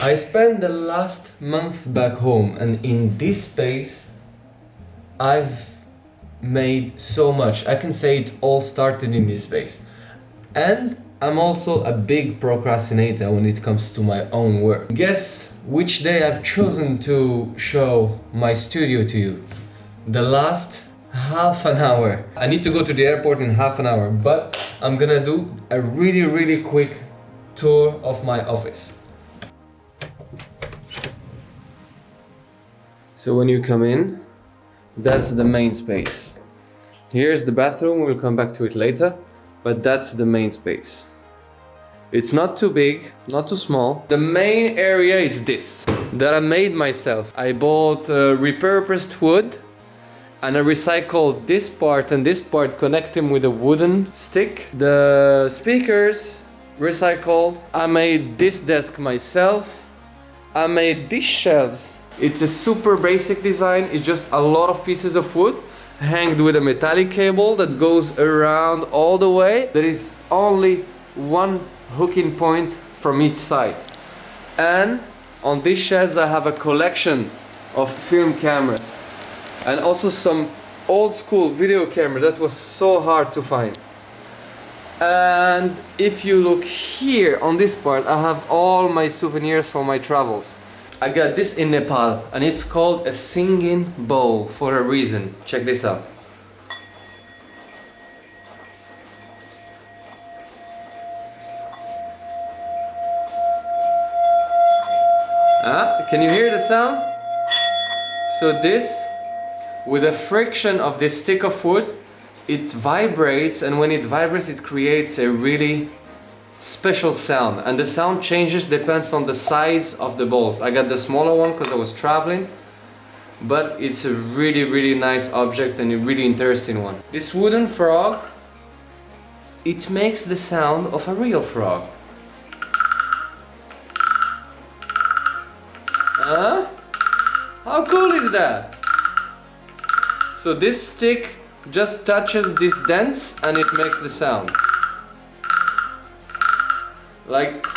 I spent the last month back home, and in this space I've made so much. I can say it all started in this space. And I'm also a big procrastinator when it comes to my own work. Guess which day I've chosen to show my studio to you? The last half an hour. I need to go to the airport in half an hour, but I'm gonna do a really quick tour of my office. So when you come in, that's the main space. Here's the bathroom, we'll come back to it later, but that's the main space. It's not too big, not too small. The main area is this, that I made myself. I bought repurposed wood, and I recycled this part and this part, connect them with a wooden stick. The speakers, recycled. I made this desk myself. I made these shelves. It's a super basic design. It's just a lot of pieces of wood hanged with a metallic cable that goes around all the way. There is only one hooking point from each side. And on these shelves I have a collection of film cameras and also some old school video cameras that was so hard to find. And if you look here on this part, I have all my souvenirs from my travels. I got this in Nepal and it's called a singing bowl for a reason. Check this out. Can you hear the sound? So this, with the friction of this stick of wood, it vibrates, and when it vibrates it creates a really special sound, and the sound changes depends on the size of the bowls. I got the smaller one because I was traveling, but it's a really nice object and a really interesting one. This wooden frog, it makes the sound of a real frog. Huh? How cool is that? So this stick just touches these dents and it makes the sound. Like,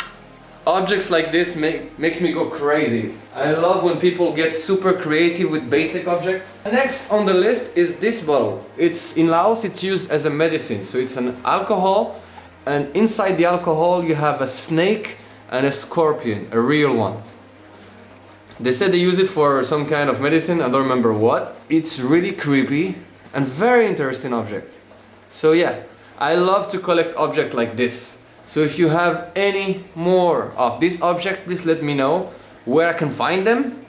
objects like this makes me go crazy. I love when people get super creative with basic objects. Next on the list is this bottle. It's in Laos, it's used as a medicine. So it's an alcohol, and inside the alcohol you have a snake and a scorpion, a real one. They said they use it for some kind of medicine, I don't remember what. It's really creepy and very interesting object. So yeah, I love to collect objects like this. So if you have any more of these objects, please let me know where I can find them.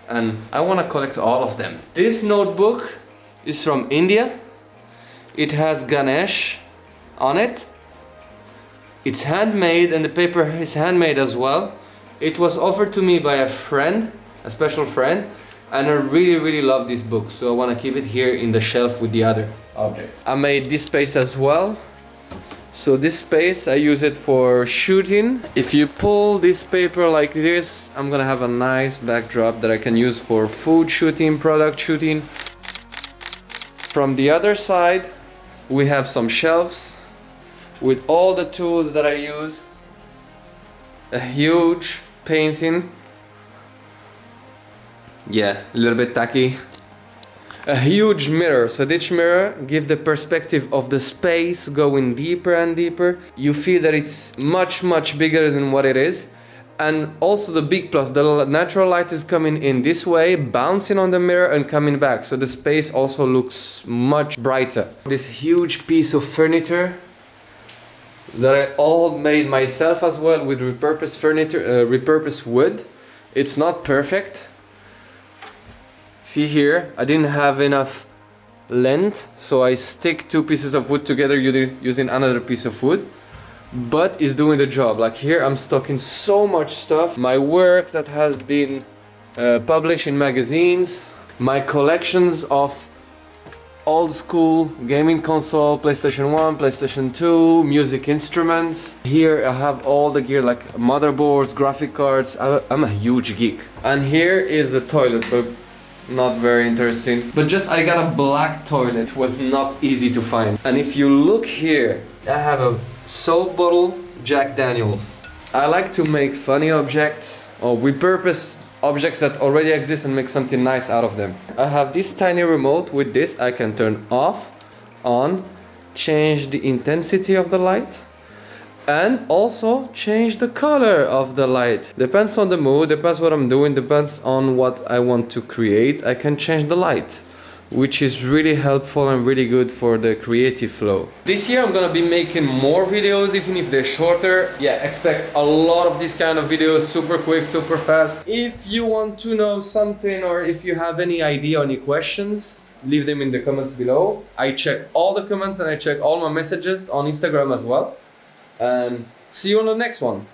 And I want to collect all of them. This notebook is from India. It has Ganesh on it. It's handmade and the paper is handmade as well. It was offered to me by a friend, a special friend, and I really love this book, so I want to keep it here in the shelf with the other objects. I made this space as well. So this space, I use it for shooting. If you pull this paper like this, I'm gonna have a nice backdrop that I can use for food shooting, product shooting. From the other side, we have some shelves with all the tools that I use. A huge painting. Yeah, a little bit tacky. A huge mirror. So this mirror gives the perspective of the space going deeper and deeper. You feel that it's much bigger than what it is. And also the big plus, the natural light is coming in this way, bouncing on the mirror and coming back. So the space also looks much brighter. This huge piece of furniture that I all made myself as well with repurposed furniture, repurposed wood. It's not perfect. See here, I didn't have enough length, so I stick two pieces of wood together using another piece of wood. But it's doing the job. Like here, I'm stocking so much stuff. My work that has been published in magazines, my collections of old school gaming console, PlayStation 1, PlayStation 2, music instruments. Here I have all the gear like motherboards, graphic cards. I'm a huge geek. And here is the toilet, but not very interesting. But just I got a black toilet. It was not easy to find. And if you look here, I have a soap bottle, Jack Daniels. I like to make funny objects. or repurpose objects that already exist and make something nice out of them. I have this tiny remote. With this I can turn off, on, change the intensity of the light, and also change the color of the light. Depends on the mood, depends what I'm doing, depends on what I want to create. I can change the light, which is really helpful and really good for the creative flow. This year I'm gonna be making more videos, even if they're shorter. Yeah, expect a lot of these kind of videos, super quick, super fast. If you want to know something, or if you have any idea or any questions, leave them in the comments below. I check all the comments and I check all my messages on Instagram as well. And see you on the next one.